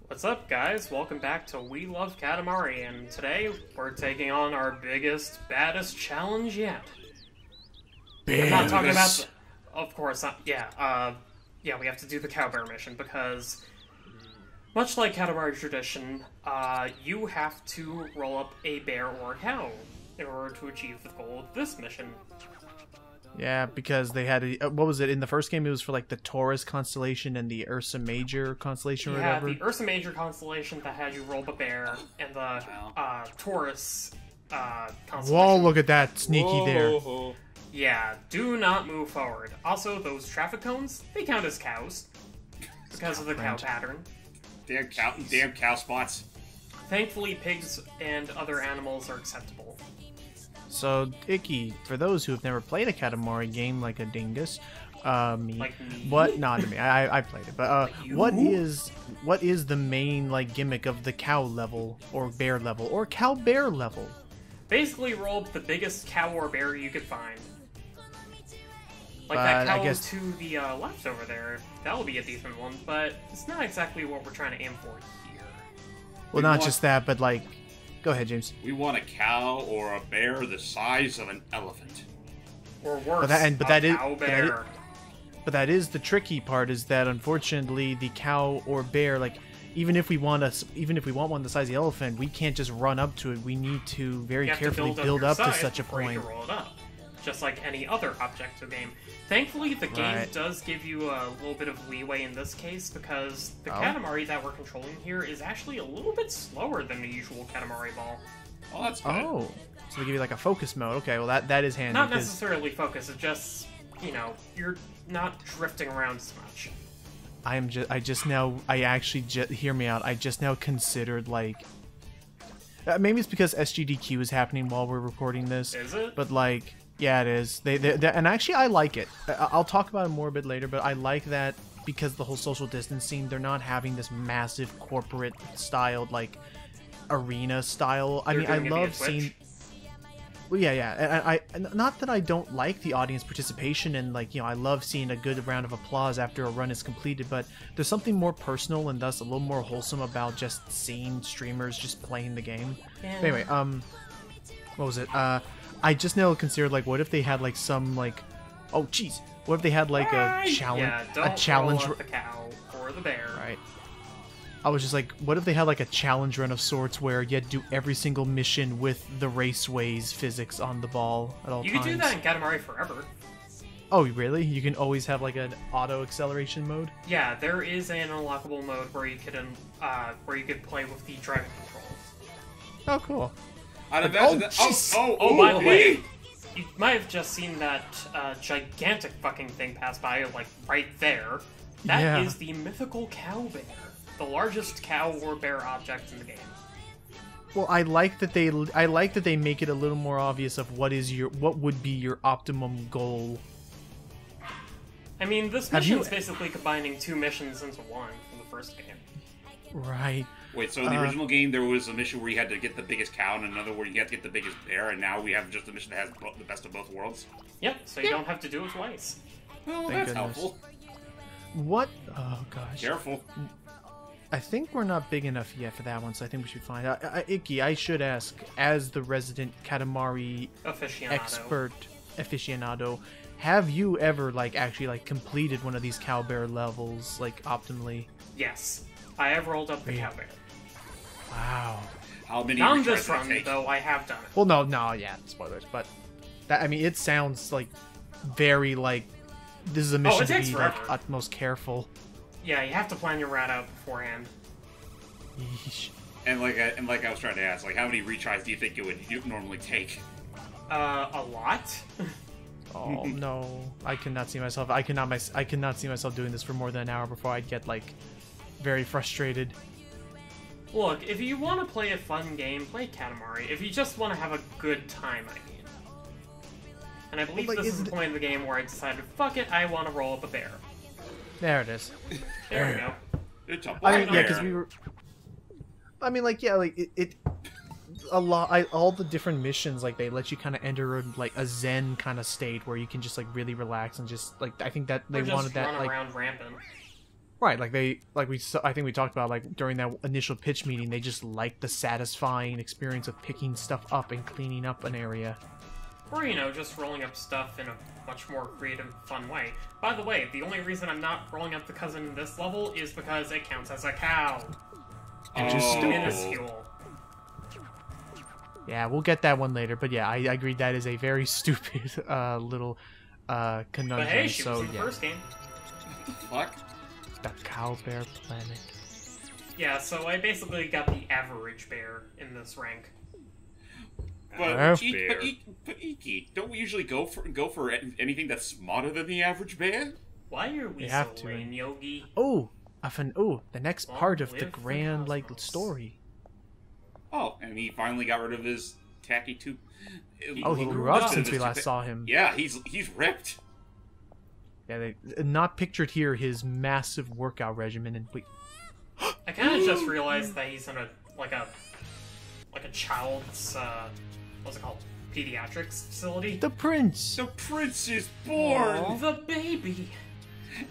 What's up, guys? Welcome back to We Love Katamari, and today we're taking on our biggest, baddest challenge yet. I'm not talking about the, of course not. Yeah, we have to do the cowbear mission because, much like Katamari tradition, you have to roll up a bear or a cow in order to achieve the goal of this mission. Yeah, because they had what was it in the first game? It was for like the Taurus constellation and the Ursa Major constellation, or whatever. Yeah, the Ursa Major constellation that had you roll up a bear, and the Taurus constellation. Whoa! Look at that sneaky there. Yeah, do not move forward. Also, those traffic cones, they count as cows because of the cow pattern. Damn cow spots. Thankfully, pigs and other animals are acceptable. So, Ikki, for those who have never played a Katamari game like a dingus, me, Like me? what? Not me. I played it, but Like what is the main like gimmick of the cow level or bear level or cow bear level? Basically, roll up the biggest cow or bear you could find. Like But that cow I guess to the left over there. That will be a decent one, but it's not exactly what we're trying to aim for here. well, not just that, but like, go ahead, James. We want a cow or a bear the size of an elephant. Or worse, But that is cow bear. But that is the tricky part, is that unfortunately the cow or bear, like, even if we want one the size of the elephant, we can't just run up to it. We need to very carefully build up to such a point. You roll it up, just like any other objective game. Thankfully, the game does give you a little bit of leeway in this case, because the Katamari that we're controlling here is actually a little bit slower than the usual Katamari ball. Oh, that's good. Oh, so they give you like a focus mode. Okay, well that is handy. Not necessarily focus, it's just, you know, you're not drifting around so much. Hear me out. I just now considered, like, maybe it's because SGDQ is happening while we're recording this. Is it? But like, yeah, it is. And actually, I like it. I'll talk about it more a bit later, but I like that because the whole social distancing, they're not having this massive corporate styled, like, arena style. I mean, I love seeing. Well, yeah. I not that I don't like the audience participation, and, like, you know, I love seeing a good round of applause after a run is completed, but there's something more personal and thus a little more wholesome about just seeing streamers just playing the game. Yeah. But anyway, what was it? I just now considered, like, what if they had like some, like, oh jeez, what if they had like a challenge, Yeah, don't roll up the cow or the bear. right? I was just like, what if they had like a challenge run of sorts where you had to do every single mission with the raceways physics on the ball at all times? You could do that in Katamari forever. Oh, really? You can always have like an auto acceleration mode? Yeah, there is an unlockable mode where you could play with the driving controls. Oh, cool. I'd imagine that. Oh, by the way, you might have just seen that gigantic fucking thing pass by, like, right there. That is the mythical cow bear. The largest cow or bear object in the game. Well, I like that they make it a little more obvious of what would be your optimum goal. I mean, this mission's basically combining two missions into one from the first game. Right. Wait, so in the original game there was a mission where you had to get the biggest cow and another where you had to get the biggest bear, and now we have just a mission that has the best of both worlds? Yep, so you don't have to do it twice. Well, Thank that's goodness. helpful. What? Oh, gosh. Careful. I think we're not big enough yet for that one, so I think we should find out. Ikki, I should ask, as the resident Katamari aficionado, have you ever, like, actually, like, completed one of these cow bear levels, like, optimally? Yes, I have rolled up the cow bear. Wow. How many Not on retries this did it run, take? though, I have done it. Well, no, yeah, spoilers, but that, I mean, it sounds like very, like, this is a mission to takes be, forever. like, utmost careful. Yeah, you have to plan your route out beforehand. Yeesh. And like I was trying to ask, like, how many retries do you think it would normally take? A lot? Oh no, I cannot see myself. I cannot see myself doing this for more than an hour before I'd get, like, very frustrated. Look, if you want to play a fun game, play Katamari. If you just want to have a good time, I mean. And I believe Well, like, this is the point of the game where I decided, fuck it, I want to roll up a bear. There it is. There we go. It's a I mean, black yeah, bear. because we were. I mean, like, yeah, like it a lot. All the different missions, like, they let you kind of enter like a zen kind of state where you can just, like, really relax and just, like, I think that they Or just wanted that, run like, around rampant. Right, I think we talked about like during that initial pitch meeting, they just like the satisfying experience of picking stuff up and cleaning up an area. Or, you know, just rolling up stuff in a much more creative, fun way. By the way, the only reason I'm not rolling up the cousin in this level is because it counts as a cow. Which is stupid. Minuscule. Yeah, we'll get that one later, but yeah, I agree that is a very stupid little conundrum. But hey, she so, was in the yeah. first game. What the fuck? The Cow Bear Planet. Yeah, so I basically got the average bear in this rank. But Ikki, don't we usually go for anything that's smarter than the average bear? Why are we have so to. lame, Yogi? Oh, the next Long part of the live the grand cosmos. story. Oh, and he finally got rid of his tacky tooth. Oh, he grew up since we last saw him. Yeah, he's ripped. Yeah, they not pictured here his massive workout regimen and wait. I kind of just realized that he's in a child's what's it called? Pediatrics facility. The prince. The prince is born. The baby.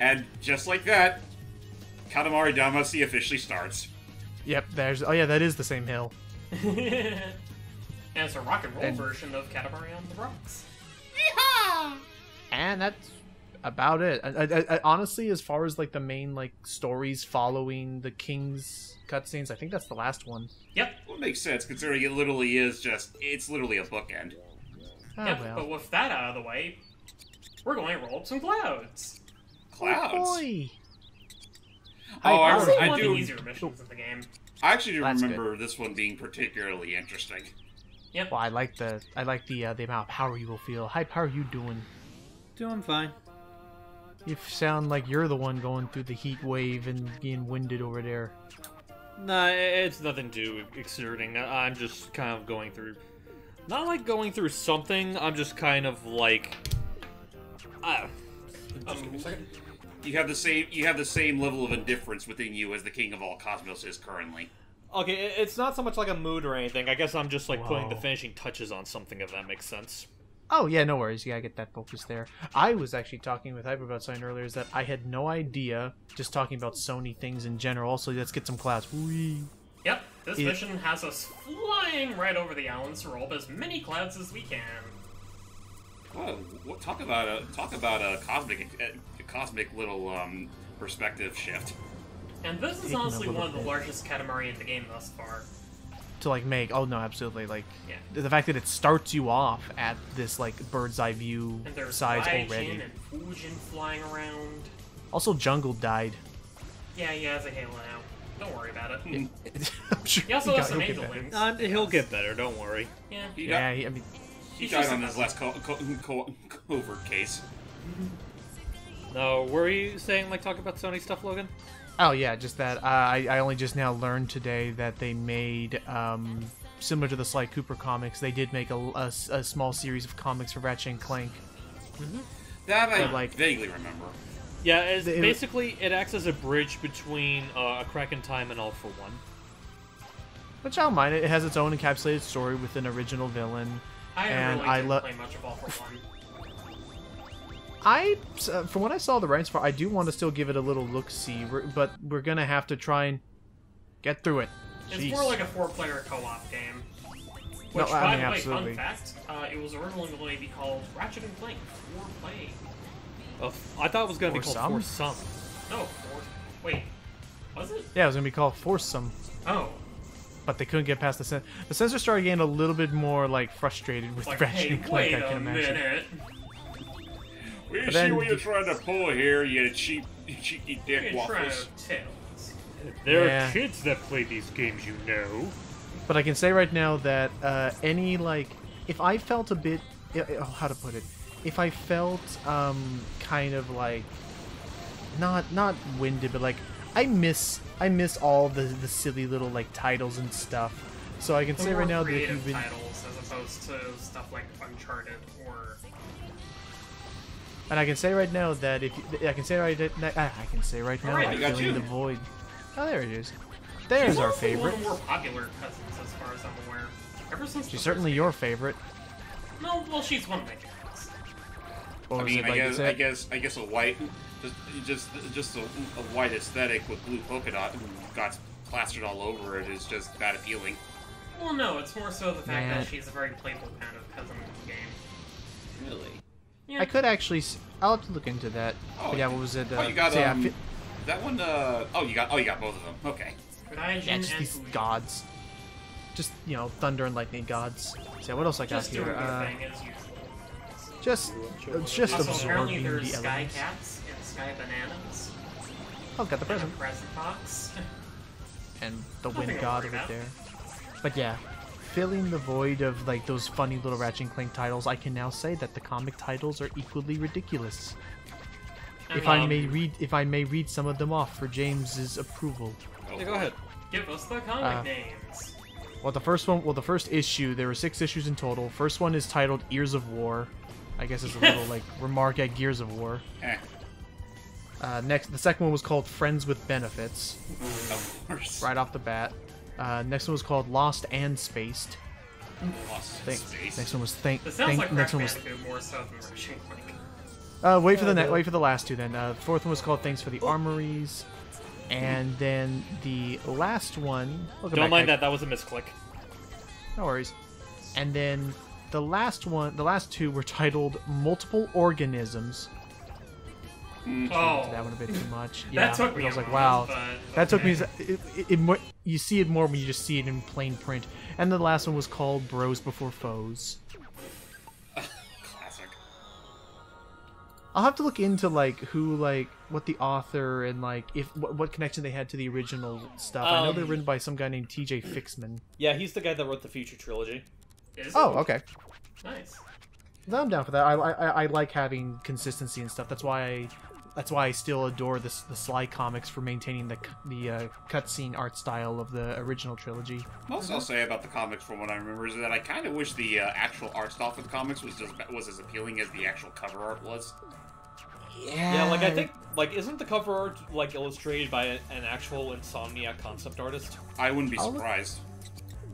And just like that, Katamari Damacy officially starts. Yep, oh yeah, that is the same hill. And it's a rock and roll version of Katamari on the Rocks. And that's about it. I honestly, as far as like the main like stories following the king's cutscenes, I think that's the last one. Yep. Well, it makes sense considering it literally is it's literally a bookend. Oh, Yep. well. But with that out of the way, we're going to roll up some clouds. Clouds. Oh, boy. Honestly, one I of the do. easier missions in the game. I actually do That's remember this one being particularly interesting. Yep. Well, I like the amount of power you will feel. Hi, how are you doing? Doing fine. You sound like you're the one going through the heat wave and being winded over there. Nah, it's nothing too exerting. I'm just kind of going through... Not like going through something, I'm just kind of like... Just give me a second. You have the same level of indifference within you as the king of all cosmos is currently. Okay, it's not so much like a mood or anything. I guess I'm just like putting the Whoa. finishing touches on something, if that makes sense. Oh yeah, no worries. You gotta get that focus there. I was actually talking with Hyper about something earlier. Is that I had no idea. Just talking about Sony things in general. Also, let's get some clouds. Whee. Yep. This mission has us flying right over the islands to roll up as many clouds as we can. Whoa! Talk about a cosmic little perspective shift. And this is Taking a honestly little one of the bit. largest Katamari in the game thus far. To like make. Oh no, absolutely. Like Yeah. the fact that it starts you off at this like bird's eye view And there's size Raijin already. and Fujin flying around. Also, Jungle died. Yeah, he has a halo now. Don't worry about it. I'm sure He also has he'll some get angel better. wings. He'll get better, don't worry. Yeah. He Yeah, got, I mean, he He's died just on a his last covert case. No, were you saying, like, talk about Sony stuff, Logan? oh yeah, just that. I only just now learned today that they made similar to the Sly Cooper comics. They did make a small series of comics for Ratchet and Clank. That I Like- vaguely remember. Yeah, it's It- basically, it acts as a bridge between A Crack in Time and All for One. Which I don't mind. It has its own encapsulated story with an original villain. I And really I didn't lo- play much of All for One. From what I saw the writings for, I do want to still give it a little look-see, but we're gonna have to try and get through it. It's Jeez. more like a 4-player co-op game. No, Which, I by mean, the way, absolutely. fun fact, it was originally going to be called Ratchet and Clank 4-Play. I thought it was going to be For called some? For Some. No, 4... Wait. Was it? Yeah, it was gonna be called Foursome, Oh. but they couldn't get past the censor. The censor started getting a little bit more like frustrated with It's like, Ratchet hey, and Clank. wait I a can imagine. minute. We But see then what you're you- trying to pull here, you cheeky dick You're trying waffles. to tails. There Yeah. are kids that play these games, you know. But I can say right now that any like, if I felt a bit, how to put it, if I felt kind of like, not winded, but like I miss all the silly little like titles and stuff. So I can The say more right now that if creative you've been, titles as opposed to stuff like Uncharted or... and I can say right now that if I can say right now, Alright, I'm we got filling you. the void. Oh, there it is. There's She's our honestly favorite. one of the more popular cousins as far as I'm aware. Ever since She's the certainly first your game. favorite. No, well, she's one of my favorites. Or I is mean, it like, is I it- guess a white. Just a white aesthetic with blue polka dot got plastered all over it is just that appealing. Well, no, it's more so the fact that she's a very playful kind of cousin in the game. Really? Yeah. I could actually. I'll have to look into that. Oh, but yeah, what was it? Oh, you got so yeah, that one. You got both of them. Okay. yeah, just these gods. Just thunder and lightning gods. So yeah, what else I got Just doing here? their thing as usual. Just Also, apparently absorbing there's the sky elements. cats and sky bananas. Oh, got the And a present. present box. And the Nothing wind to god worry over about. there. But yeah, filling the void of like those funny little Ratchet and Clank titles, I can now say that the comic titles are equally ridiculous. If I may read some of them off for James's approval. Yeah, go ahead. Give us the comic names. Well, the first issue, there were 6 issues in total. First one is titled Ears of War. I guess it's a little like remark at Gears of War. Next, the second one was called Friends with Benefits. Of course. Right off the bat. Next one was called Lost and Spaced. Lost in space. Next one was This sounds like next Crash one was Bandicoot more so than Ratchet and Clank. wait for the last two then. Fourth one was called Thanks for the Armories. And then the last one. Don't mind that. That was a misclick. No worries. And then the last two were titled Multiple Organisms. Oh, That one a bit too much. that took me I was a like, while, wow. but That took me. okay. You see it more when you just see it in plain print. And the last one was called Bros Before Foes. Classic. I'll have to look into what the author and what connection they had to the original stuff. I know they're written by some guy named T.J. Fixman. Yeah, he's the guy that wrote the Future Trilogy. Is it? Oh, okay. Nice. I'm down for that. I like having consistency and stuff. That's why I still adore the Sly comics for maintaining the cutscene art style of the original trilogy. Most I'll say about the comics, from what I remember, is that I kind of wish the actual art style for the comics was as appealing as the actual cover art was. Yeah, I think isn't the cover art illustrated by an actual Insomniac concept artist? I wouldn't be surprised.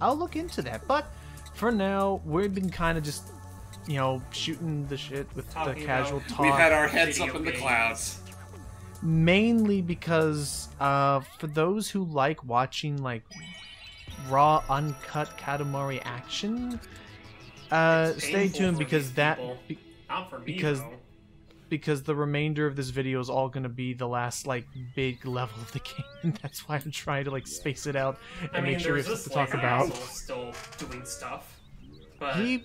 I'll look into that. But for now, we've been kind of just shooting the shit with the Talking casual about- talk. We've had our heads Video up in the games. clouds. Mainly because for those who like watching raw, uncut Katamari action, It's stay painful tuned for because these that people. Not for me, because- though. because the remainder of this video is all going to be the last big level of the game. That's why I'm trying to space it out and I mean, make sure we there's have this to talk lazy about. asshole still doing stuff, but He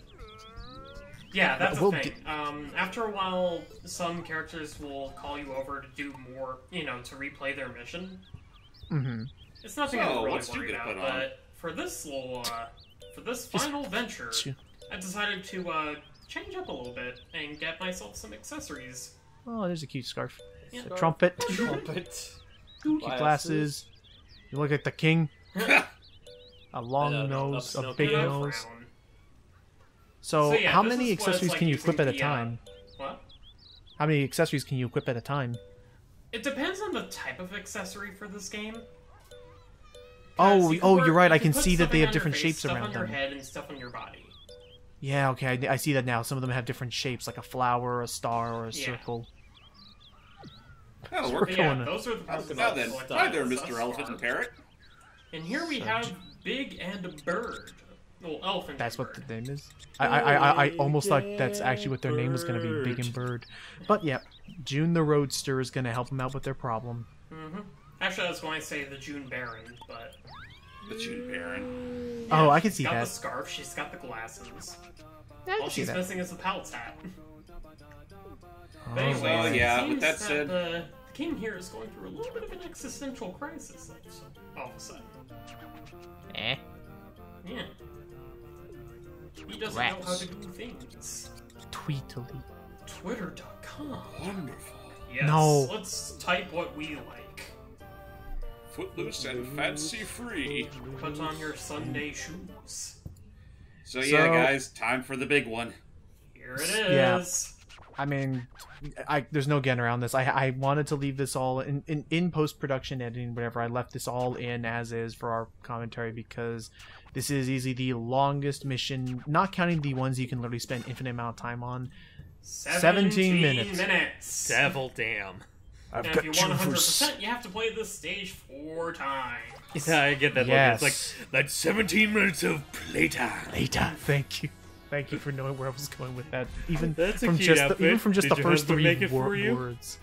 yeah, that's We'll the thing. After a while, some characters will call you over to do more, to replay their mission. Mm-hmm. It's nothing So, I'm really what's you worried gonna about, put on? but for this final venture, I decided to change up a little bit and get myself some accessories. Oh, there's a cute scarf. Yeah. A trumpet. Trumpet. Cute glasses. You look like the king. A long I know, nose, up a snow big cone. nose. Frown. So, So, yeah, how this many is what it's accessories like can you using equip at a the, time? What? How many accessories can you equip at a time? It depends on the type of accessory for this game. Oh, 'Cause you can you're right. you I can put see that stuff they have on your different face, shapes stuff around on your them. head and stuff on your body. Yeah, okay, I see that now. Some of them have different shapes, like a flower, a star, or a Yeah. circle. That'll We're work. But yeah, going- those are the parts Now then, that hi there, select Mr. Elephant and Parrot. And here we have Big and Bird. Well, Elephant That's and what Bird. the name is. I almost thought that's actually what their name was going to be, Big and Bird. But yeah, June the Roadster is going to help them out with their problem. Mm-hmm. Actually, I was going to say the June Baron, but... The June Baron. Oh, I can see she's got that. the scarf, she's got the glasses. Yeah, I All can see she's that. missing is the Palt's hat. Oh, But anyways, well, yeah, it with that seems said- the king here is going through a little bit of an existential crisis all of a sudden. Eh? Yeah. He doesn't know how Rats. to do things. Tweetily. Twitter.com. Wonderful. Yes, No. let's type what we like. Footloose and fancy free. Put on your Sunday shoes. So yeah, So- guys, time for the big one. Here it Yeah. is. I mean, there's no getting around this. I wanted to leave this all in post-production editing, whatever. I left this all in as is for our commentary because this is easily the longest mission, not counting the ones you can literally spend infinite amount of time on. 17 minutes. Devil damn. I've And got if you want you for 100%, you have to play this stage 4 times. Yeah, I get that. Yes. Look. It's like that's 17 minutes of playtime. Later. Thank you. Thank you for knowing where I was going with that. Even That's a from cute just outfit. even from just Did the your first husband 3 make it for you? words.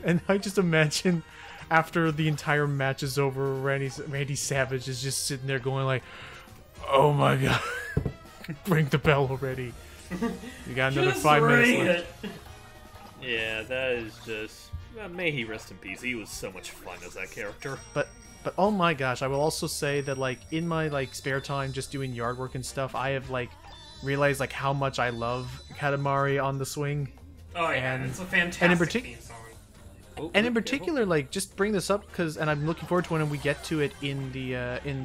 And I just imagine after the entire match is over, Randy Savage is just sitting there going like, "Oh my god, ring the bell already! You got another Just 5 minutes ring left." it. Yeah, that is just. May he rest in peace. He was so much fun as that character. But oh my gosh, I will also say that like in my like spare time, just doing yard work and stuff, I have like realized like how much I love Katamari on the Swing. Oh yeah, And- it's a fantastic and in partic- theme song. Oh, And in careful. particular, like, just bring this up because, and I'm looking forward to when we get to it in the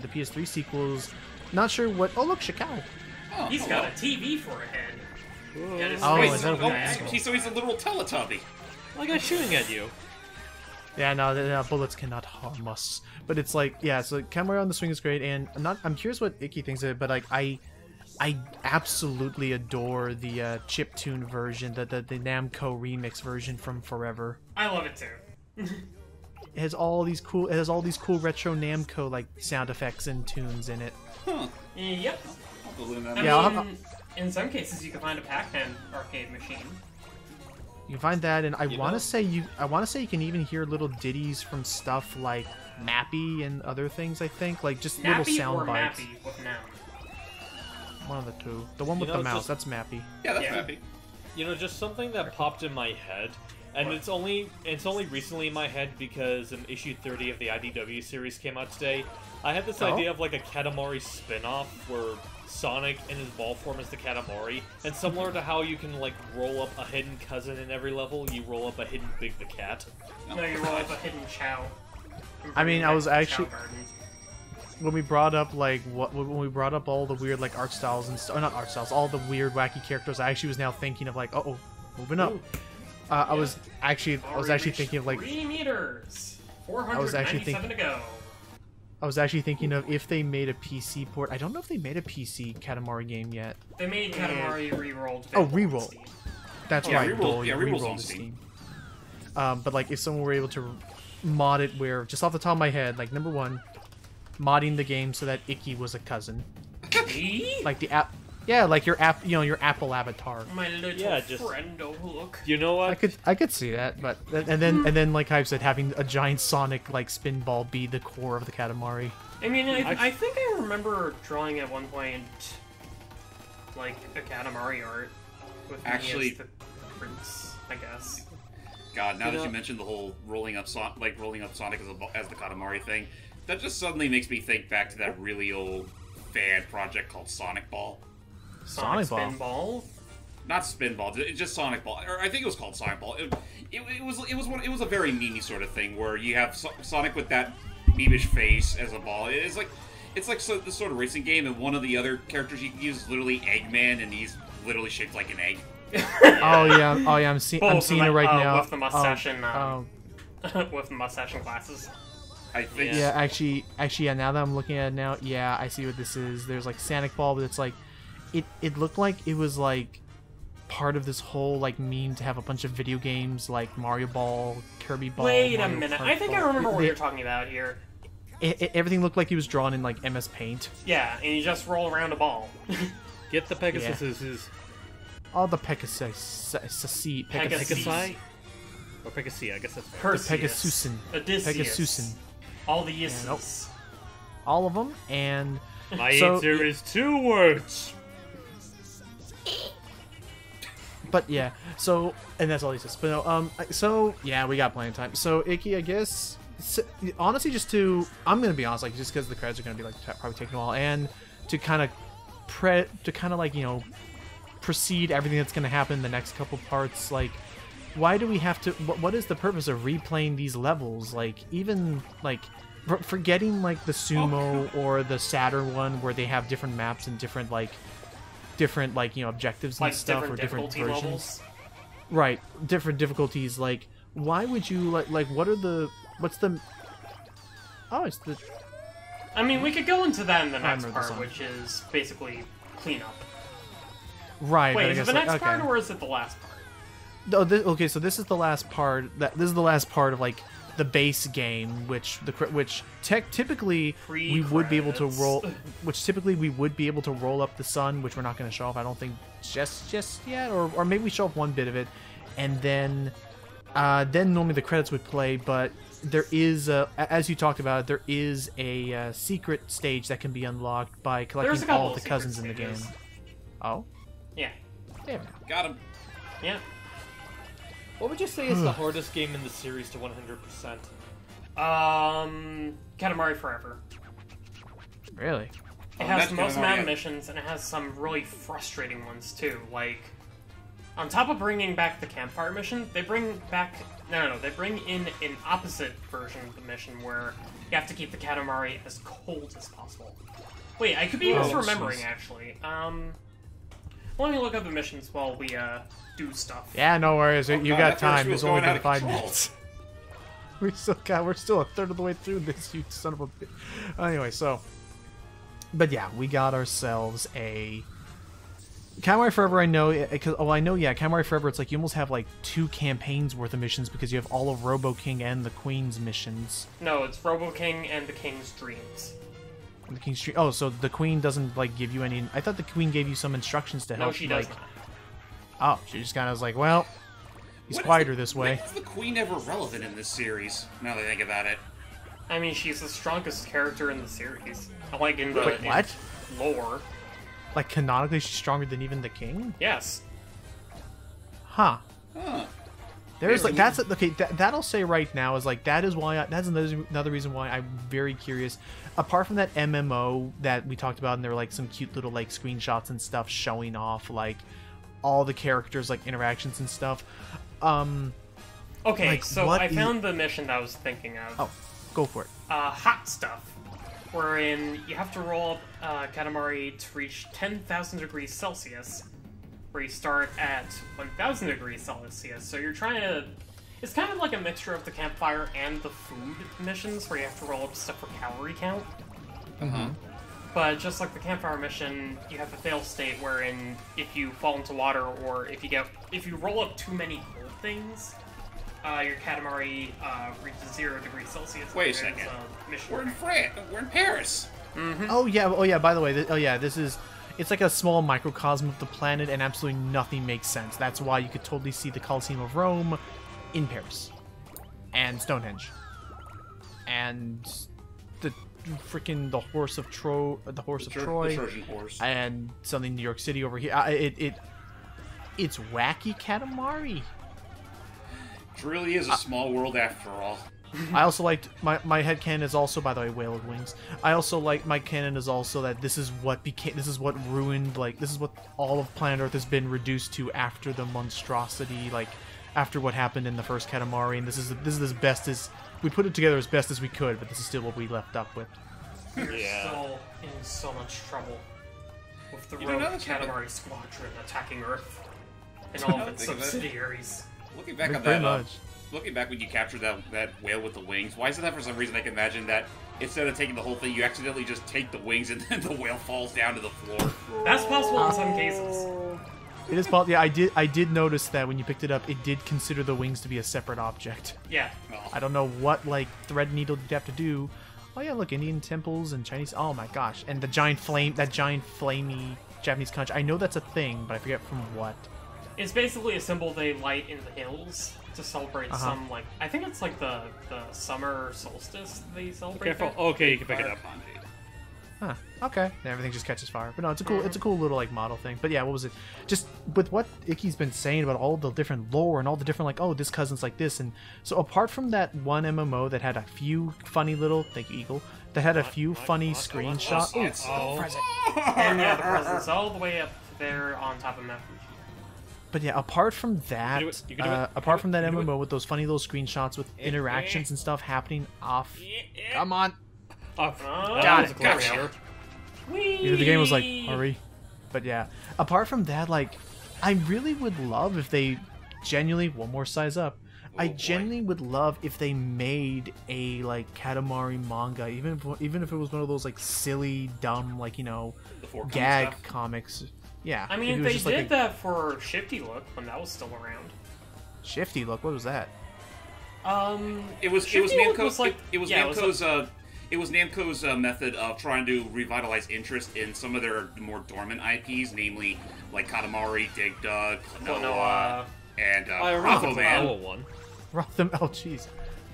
PS3 sequels. Not sure what. Oh look, Shikao. Oh, He's oh, got well. a TV for a head. And his Oh, face is that is what- diagonal. So he's a literal Teletubby. Like I'm shooting at you. Yeah, no, bullets cannot harm us. But it's like, yeah, so Katamari on the Swing is great, and I'm curious what Ikki thinks of it, but like, I absolutely adore the chiptune version, the Namco remix version from Forever. I love it too. It has all these cool retro Namco like sound effects and tunes in it. Huh. Yep. I'll go in that. I Yeah, mean, in some cases you can find a Pac-Man arcade machine. You can find that, and I You want know. to say you can even hear little ditties from stuff like Mappy and other things. I think like just little Nappy sound or bites. Mappy with noun? One of the two. The one with know, the it's mouse, just- that's Mappy. Yeah, that's Yeah. happy. You know, just something that popped in my head, and What? it's only recently in my head because issue 30 of the IDW series came out today. I had this Oh? idea of like a Katamari spin-off where Sonic in his ball form is the Katamari, and similar to how you can like roll up a hidden cousin in every level, you roll up a hidden Big the Cat. No, you roll up a hidden Chow. I mean, I was Chow actually- Garden. When we brought up like when we brought up all the weird like art styles and not art styles, all the weird wacky characters, I actually was now thinking of like, moving up. Ooh. I was actually Already thinking of like 3 meters. was actually 497 to go. I was actually thinking of if they made a PC port. I don't know if they made a PC Katamari game yet. They made Katamari re-rolled. Oh, Available on re-roll. Steam. That's Yeah, right. re-roll- Dole, yeah, you re-roll's re-rolled on the Steam. But like, if someone were able to mod it, where just off the top of my head, like number one, modding the game so that Ikki was a cousin, Me? like the app. Yeah, like your app, your Apple avatar. My little Yeah, just- friend, oh look. You know what? I could see that, but and then like I've said, having a giant Sonic like spinball be the core of the Katamari. I mean, I think I remember drawing at one point, like, a Katamari art with Actually- me as the prince, I guess. God, now You that know- you mentioned the whole rolling up Sonic as the Katamari thing, that just suddenly makes me think back to that really old fan project called Sonic Ball. Sonic Ball. Spinball? Not Spinball, it's just Sonic Ball, or I think it was called Sonic Ball. It was a very memey sort of thing where you have Sonic with that meme'ish face as a ball. It's like this sort of racing game, and one of the other characters you can use is literally Eggman, and he's literally shaped like an egg. Oh yeah, I'm seeing it right now. With the mustache and, oh. with the mustache and glasses. I think. Yeah, actually, yeah. Now that I'm looking at it now, yeah, I see what this is. There's like Sonic Ball, but it's like, it looked like it was like part of this whole like meme to have a bunch of video games like Mario Ball, Kirby Ball. Wait a Mario minute, Kart I think I Ball. remember what you're talking about here. Everything looked like he was drawn in like MS Paint. Yeah, and you just roll around a ball. Get the Pegasus. All the Pegasus, Pegasi? Or Pegasi, I guess that's fair. Perseus, Pegasusin, Odysseus, Pegasusin, all the Yesses. nope. all of them, and My So- answer is 2 words. but yeah. So and that's all he says. But no, so yeah, we got plenty of time. So Ikki, I guess. Honestly, I'm gonna be honest, like just because the credits are gonna be like probably taking a while, and to kind of precede everything that's gonna happen in the next couple parts, like why do we have to? What is the purpose of replaying these levels? Like even like forgetting like the Sumo or the Saturn one where they have different maps and different objectives and Like stuff different or different difficulty versions. levels. Right, different difficulties. Like, why would you like? What's the? Oh, it's the. I mean, we could go into that in the next remember the part, song. which is basically cleanup. Right. Wait, but I is it guess, the next like, part okay. or is it the last part? Okay, so this is the last part. This is the last part of like the base game, typically we would be able to roll. Which typically we would be able to roll up the sun, which we're not going to show off. I don't think just yet, or maybe we show off one bit of it, and then normally the credits would play. But there is, as you talked about, there is a secret stage that can be unlocked by collecting all the cousins in the game. Oh, yeah, damn. Got him. Yeah. What would you say is the hardest game in the series to 100%? Katamari Forever. Really? It has the most amount of missions, and it has some really frustrating ones too. Like, on top of bringing back the campfire mission, they bring back they bring in an opposite version of the mission where you have to keep the Katamari as cold as possible. Wait, I could be misremembering actually. Let me look up the missions while we do stuff. Yeah, no worries. You got time. It's only been 5 control. minutes. We're still a third of the way through this, you son of a bitch. Anyway, so, but yeah, we got ourselves a Katamari Forever. I know, Katamari Forever. It's like you almost have like 2 campaigns worth of missions because you have all of Robo King and the Queen's missions. No, it's Robo King and the King's Dreams. The King's Dream. Oh, so the Queen doesn't like give you any. I thought the Queen gave you some instructions to help. No, she does like, not. Oh, she just kind of was like, well, he's quieter this way. When is the Queen ever relevant in this series? Now that I think about it. I mean, she's the strongest character in the series. Like in the Wait, what? lore. Like canonically, she's stronger than even the King. Yes. Huh. Huh. There's like that's okay. That I'll say right now is like that's another reason why I'm very curious. Apart from that MMO that we talked about, and there were like some cute little like screenshots and stuff showing off like all the characters like interactions and stuff. Okay, like, so I found the mission that I was thinking of. Oh, go for it. Hot stuff, wherein you have to roll up Katamari to reach 10,000 degrees Celsius, where you start at 1,000 degrees Celsius. So you're trying to. It's kind of like a mixture of the campfire and the food missions, where you have to roll up stuff for calorie count. But just like the campfire mission, you have a fail state wherein if you fall into water or if you roll up too many cold things, your Katamari reaches 0 degrees Celsius. Wait a second. We're in France. We're in Paris. Oh yeah. By the way, this is. It's like a small microcosm of the planet, and absolutely nothing makes sense. That's why you could totally see the Colosseum of Rome in Paris, and Stonehenge, and the horse of Troy, the Trojan horse, and something New York City over here. It's wacky Katamari. It really is a small world after all. I also liked my headcanon is also, by the way, Whale of Wings. I also like my canon is also that this is what ruined, like this is what all of planet Earth has been reduced to after the monstrosity, like after what happened in the first Katamari, and this is as best as we put it together as best as we could, but this is still what we left up with. We're still in so much trouble with the rogue Katamari squadron attacking Earth and all of its subsidiaries. Looking back on Pretty that, much. Looking back when you captured that whale with the wings, why is it that for some reason I can imagine that instead of taking the whole thing, you accidentally just take the wings and then the whale falls down to the floor? That's possible in some cases. It is possible. Yeah, I did notice that when you picked it up, it did consider the wings to be a separate object. Yeah. Oh. I don't know what like thread needle you'd have to do. Oh yeah, look, Indian temples and Chinese. Oh my gosh, and that giant flamey Japanese conch. I know that's a thing, but I forget from what. It's basically a symbol they light in the hills to celebrate some, like, I think it's like the summer solstice they celebrate. Careful. Okay, you can pick it up. Huh. Okay. And everything just catches fire. But no, it's a cool little like model thing. But yeah, what was it? Just with what Ikki's been saying about all the different lore and all the different like, oh, this cousin's like this, and so apart from that one MMO that had a few funny little, thank you, Eagle, that had a few funny screenshots. Present. And yeah, the present's all the way up there on top of Mount Fuji. But yeah, apart from that, apart from that MMO with those funny little screenshots with interactions and stuff happening off. Come on. Got it. Gotcha. The game was like, hurry. But yeah, apart from that, like, I really would love if they genuinely, one more size up, I genuinely would love if they made a, like, Katamari manga, even if it was one of those, like, silly, dumb, like, you know, gag comics. Yeah. I mean, they did that for Shifty Look when that was still around. Shifty look. What was that? It was Shifty Look Namco. was like- it was yeah, it was Namco's. It was Namco's method of trying to revitalize interest in some of their more dormant IPs, namely like Katamari, Dig Dug, Klonoa, and I remember Bravo the Man. Klonoa one. Rotham. Oh, jeez.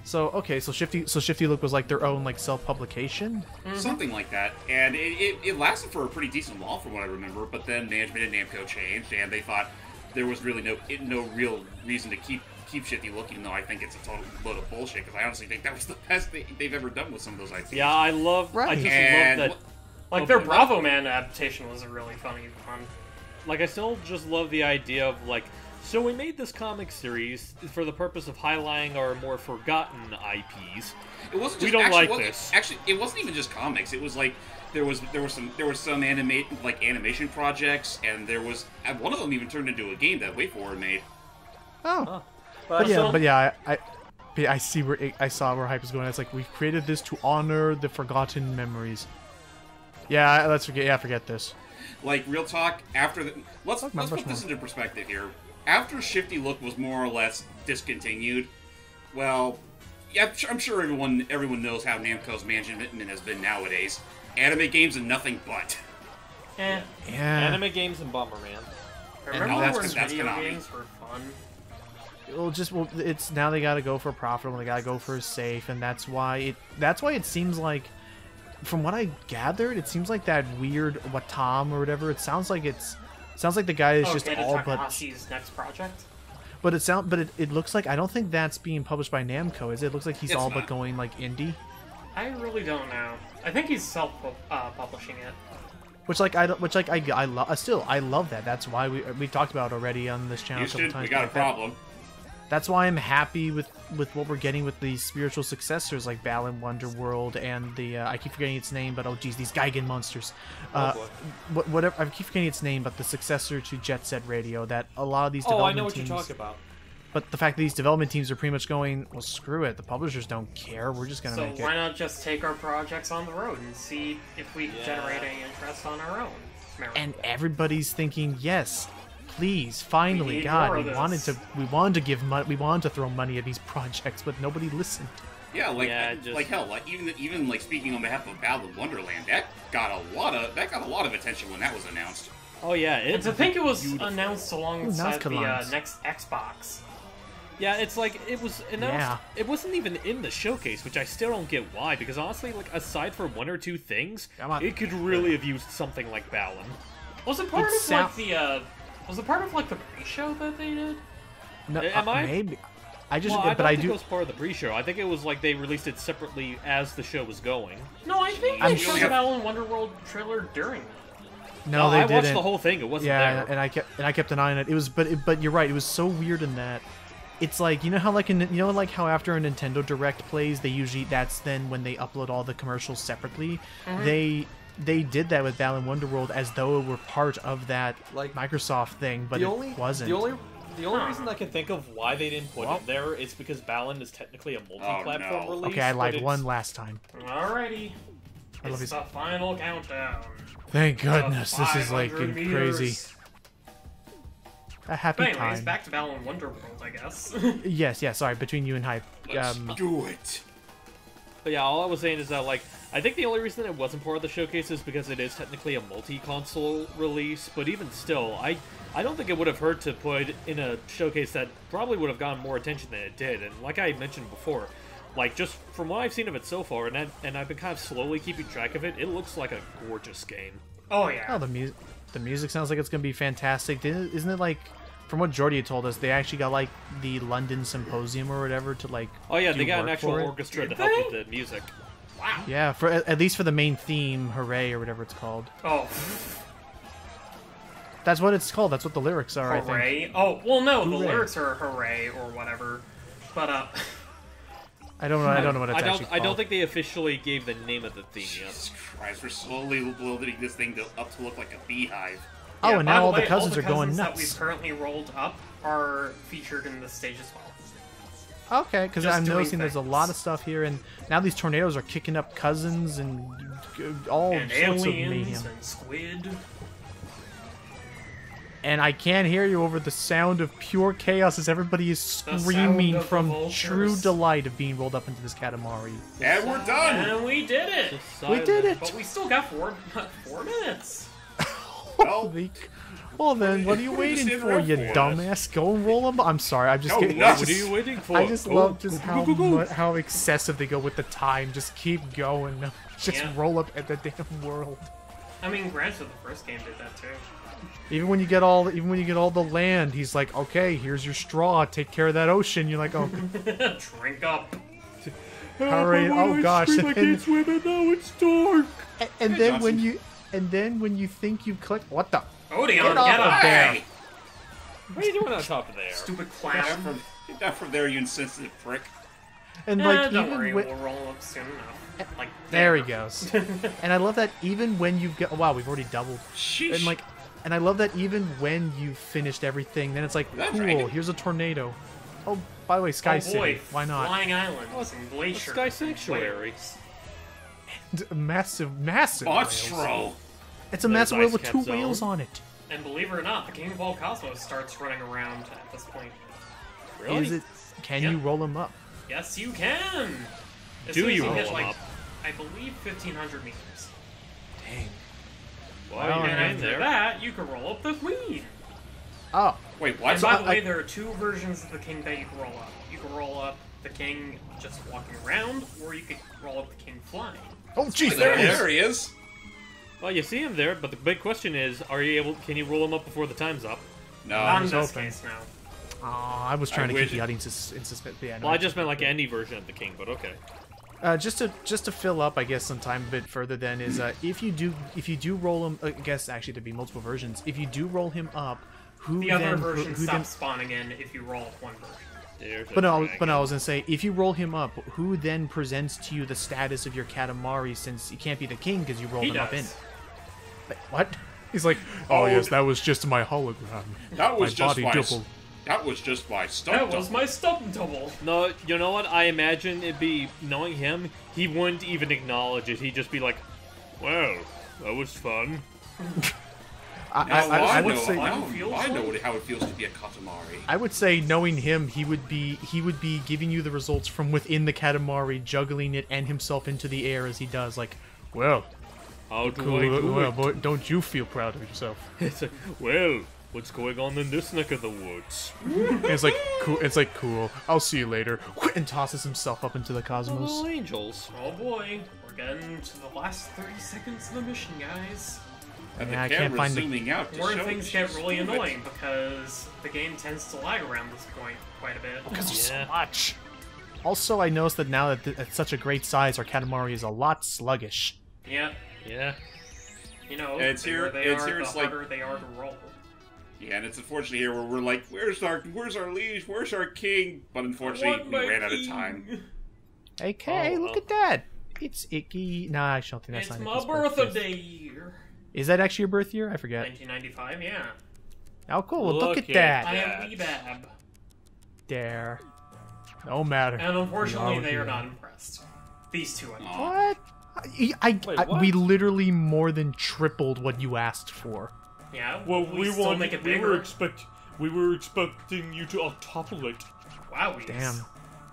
So okay, so Shifty Look was like their own like self-publication. Something like that, and it lasted for a pretty decent while, from what I remember. But then management at Namco changed, and they thought there was really no real reason to keep Shifty Look, even though I think it's a total load of bullshit. Because I honestly think that was the best they've ever done with some of those IPs. Yeah, I love. I just And love that. Like, Oh, their but- Bravo Man adaptation was a really funny one. Like, I still just love the idea of, like, so we made this comic series for the purpose of highlighting our more forgotten IPs. It wasn't We just, don't actually, like wasn't- this. Actually, it wasn't even just comics. It was like there was some animation projects, and there was one of them even turned into a game that WayForward made. Oh, but I see where I saw where hype is going. It's like we've created this to honor the forgotten memories. Yeah, let's forget. Yeah, forget this. Like, real talk, after the... Let's Much put this more. into perspective here. After Shifty Look was more or less discontinued, well, yeah, I'm sure everyone knows how Namco's management has been nowadays. Anime games and nothing but. Eh. Yeah. Anime games and Bomberman. Remember that's- when that's video Konami. games were fun? It's now they got to go for profitable. They got to go for safe, and that's why it seems like, from what I gathered, it seems like that weird Watam or whatever. It sounds like the guy is just Okay, all but. Takahashi's next project? But it looks like, I don't think that's being published by Namco, is it? It looks like he's It's all not. but going like indie. I really don't know. I think he's self-publishing it. Which I love that. That's why we talked about it already on this channel a couple Houston, times. we got a like that. problem. That's why I'm happy with what we're getting with these spiritual successors like Balan Wonderworld and the I keep forgetting its name, but oh geez, these Gigan monsters. Whatever, I keep forgetting its name, but the successor to Jet Set Radio. That a lot of these Oh, development I know what teams, you're talking about. But the fact that these development teams are pretty much going, well, screw it. The publishers don't care. We're just gonna So make why it. not just take our projects on the road and see if we can Yeah. generate any interest on our own? And everybody's thinking, yes, please, finally, need God, more we of wanted this. to give money, we wanted to throw money at these projects, but nobody listened. Yeah, like Yeah, just- like hell, like even like speaking on behalf of Battle of Wonderland, that got a lot of attention when that was announced. Oh yeah, And it's to think it was beautiful. announced alongside the Nazca next Xbox. Yeah, it's like it was announced. Yeah. It wasn't even in the showcase, which I still don't get why. Because honestly, like aside from one or two things, Come on. it could really have used something like Balan. Was it part It of sound- like the was it part of like the pre-show that they did? No, Am I? maybe. I just, Well, I but don't I think do. it was part of the pre-show. I think it was like they released it separately as the show was going. No, I think I'm they showed sure- the Alan Wonderworld trailer during it. No, Oh, they I didn't. watched the whole thing. It wasn't Yeah, there. and I kept an eye on it. It was, but you're right. It was so weird in that. It's like, you know how like how after a Nintendo Direct plays, they usually, that's then when they upload all the commercials separately. Mm-hmm. They did that with Balan Wonderworld as though it were part of that Like, Microsoft thing, but it wasn't. The only Huh. reason I can think of why they didn't put Well- it there is because Balan is technically a multi-platform no. release. Okay, I but lied it's- one last time. Alrighty. I love It's his- the final countdown. Thank to goodness, this is like 500 crazy. meters. A happy But anyways, time. back to Balan Wonderworld, I guess. Yes, sorry, between you and Hype. Let's do it. But yeah, all I was saying is that, like, I think the only reason it wasn't part of the showcase is because it is technically a multi-console release, but even still, I don't think it would have hurt to put in a showcase that probably would have gotten more attention than it did. And like I mentioned before, like, just from what I've seen of it so far, and I've been kind of slowly keeping track of it, it looks like a gorgeous game. Oh yeah. Oh, the music sounds like it's gonna be fantastic. Isn't it like, from what Jordy had told us, they actually got like the London Symposium or whatever to like. Oh yeah, do they got an work actual for it? orchestra to Did help they? with the music. Wow. Yeah, for at least for the main theme, hooray or whatever it's called. Oh, That's what it's called. That's what the lyrics are. I think. hooray. Oh, well, no, the Hooray. lyrics are hooray or whatever. But, I don't know. I don't know what it's actually called. I don't think they officially gave the name of the theme yet. Jesus Christ, we're slowly building this thing up to look like a beehive. Oh, yeah, and by now the all the way, cousins are going that nuts. we've currently rolled up are featured in this stage as well. Okay, because Just I'm doing noticing there's a things. lot of stuff here, and now these tornadoes are kicking up cousins and all And sorts of aliens mayhem. and squid. And I can't hear you over the sound of pure chaos as everybody is screaming of the from vultures. true delight of being rolled up into this Katamari. And we're done! And we did it! We did it! But we still got 4 minutes. Well, Well then, what are you We're waiting just for, you interrupt for us. dumbass? Go and roll them. I'm sorry, I'm just No, getting. nuts. What are you waiting for? I just Go, love just go, go, go, go. how excessive they go with the time. Just keep going. Just Yeah. roll up at the damn world. I mean, granted, the first game did that too. Even when you get all the land, he's like, okay, here's your straw. Take care of that ocean. You're like, oh, Drink up. hurry! Oh gosh! I can't swim and now it's dark. And Hey, then Johnson. when you think you click, what the? Odeon, Get off get of up! there. Hey! What are you doing on top of there? Stupid Get clown. down from there, you insensitive prick. And like Don't even worry, when, we'll roll up soon enough. Like there he goes. And I love that even when you get, wow, we've already doubled. Sheesh. And I love that even when you've finished everything, then it's like, That cool, dragon. here's a tornado. Oh, by the way, Sky Oh City. boy, Why not? Flying islands and glaciers. Sky Sanctuary. Massive whales. Monstro! It's a There's massive whale Ice with Cap 2 Zone. whales on it. And believe it or not, the King of all Cosmos starts running around at this point. Really? Is it? Can Yep. you roll them up? Yes, you can! As Do soon as you hit, roll 'em like, up? I believe 1,500 meters. Dang. Why Well, are you And in after there? that, you can roll up the Queen. Oh, Wait, And what? by the way, there are 2 versions of the King that you can roll up. You can roll up the King just walking around, or you can roll up the King flying. oh, jeez, There, there it is. there he is. Well, you see him there, but the big question is, can you roll him up before the time's up? No. Not in was this hoping. case, no. Aw, I was trying to keep wish the it- audience in suspense. Yeah, no, Well, I just meant like any version of the king, but okay. just to fill up, I guess, some time a bit further. Then is if you do roll him, I guess actually there'd be multiple versions. If you do roll him up, who The then other version who stops then? spawning in if you roll up one version. There's a But no, dragon. I was gonna say, if you roll him up, who then presents to you the status of your Katamari? Since he can't be the king because you rolled He him up in. does. Wait, what? He's like, oh Oh, yes, that was just my hologram. That was my just body my. double. That was just my stunt. That was my stunt double. No, you know what? I imagine it'd be, knowing him, he wouldn't even acknowledge it. He'd just be like, well, that was fun. I would know, say. I Fun know feels how it feels to be a Katamari. I would say, knowing him, he would be giving you the results from within the Katamari, juggling it and himself into the air as he does. Like, well, How do cool, I do well, it? boy, don't you feel proud of yourself? It's like, well, what's going on in this neck of the woods? And it's like, cool. It's like, cool. I'll see you later. And tosses himself up into the cosmos. Little angels. Oh boy, we're getting to the last 30 seconds of the mission, guys. And Yeah, I the can't camera's find the- zooming out to Where show things that get she's really moving. annoying because the game tends to lag around this point quite a bit. Because there's Yeah. so much. Also, I noticed that now that at such a great size, our Katamari is a lot sluggish. Yeah, Yeah. you know, It's the here- bigger they it's are, here, the it's like- harder they are to roll. Yeah, and it's unfortunately here where we're like, where's our liege? Where's our king? But unfortunately, we ran out of time. Okay, Oh, look well. at that. It's Ikki. Nah, I don't think that's It's not my Ikki's birthday year. Is that actually your birth year? I forget. 1995, yeah. Oh, cool. Well, look Look at at that. I that. am Weebab. There. No matter. And unfortunately, We are they are here. not impressed. These two, I mean. What? Wait, what? We literally more than tripled what you asked for. Yeah, Well, we still make it bigger. we were expecting you to octuple it. Wow, Damn.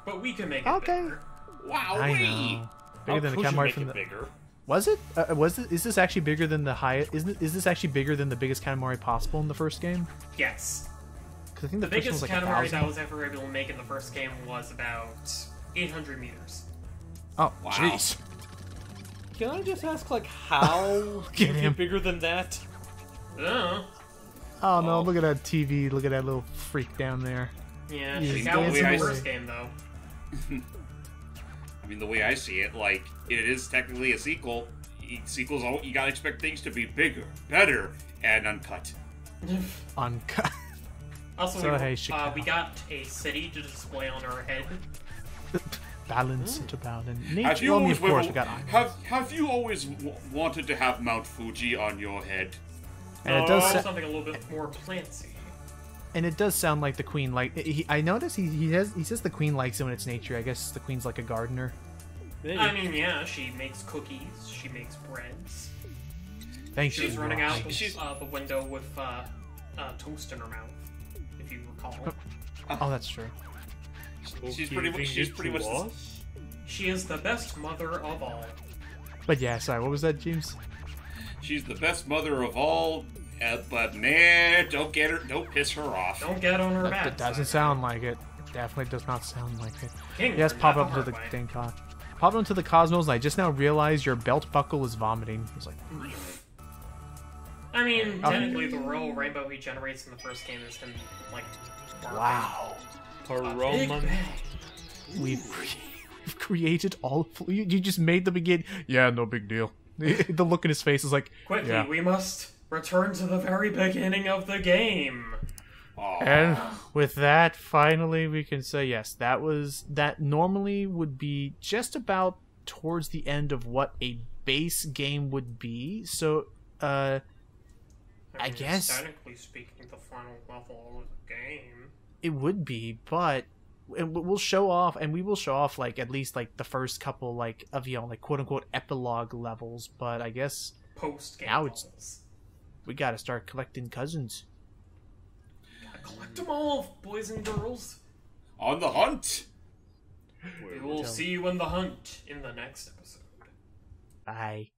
But we can make it Okay. bigger. Wow, I know. Bigger than the How could you Katamari make from it the. bigger? Was it? Is this actually bigger than the highest? Is this actually bigger than the biggest Katamari possible in the first game? Yes. Because I think The the, first one biggest was like Katamari 1,000. that was ever able to make in the first game was about 800 meters. Oh, Wow. jeez. Can I just ask, like, how at you get him. bigger than that? Oh no! Look at that TV. Look at that little freak down there. Yeah, He's that was in dancing the away. first game, though. I mean, the way I see it, like, it is technically a sequel. Sequels, you gotta expect things to be bigger, better, and uncut. Uncut. Also, So, we, hey, Chicago. we got a city to display on our head. Balance into balance. Have you Well, I mean, always of course, we got on. have you always wanted to have Mount Fuji on your head? And it does. Something a little bit more planty. And it does sound like the queen. Like I noticed he says the queen likes it when it's nature. I guess the queen's like a gardener. Maybe. I mean, yeah, she makes cookies, she makes breads. Thank She's you. running out She's- the window with toast in her mouth, if you recall. Oh, that's true. She's pretty much. She's pretty much. She is the best mother of all. But yeah, sorry, what was that, James? She's the best mother of all, but man, don't piss her off. Don't get on her back. It doesn't sound like it. It definitely does not sound like it. King Yes, learned pop that up to the the hard way. Pop into the Cosmos, and I just now realized your belt buckle is vomiting. It's like, I mean, technically, the Royal Rainbow he generates in the first game is him, like, barfing. wow. Big Roman. bang. We've created all of you just made the begin. Yeah, no big deal. The look in his face is like, Quickly, yeah. we must return to the very beginning of the game. Aw. And with that, finally, we can say yes. That normally would be just about towards the end of what a base game would be. So, I mean, guess technically speaking, the final level of the game. it would be, but we'll show off, and we will show off like at least like the first couple like of like quote unquote epilogue levels. But I guess Post-game Now levels. we gotta start collecting cousins. Collect them all, boys and girls. On the hunt. We will see you in the hunt in the next episode. Bye.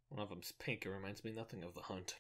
One of them's pink. It reminds me nothing of the hunt.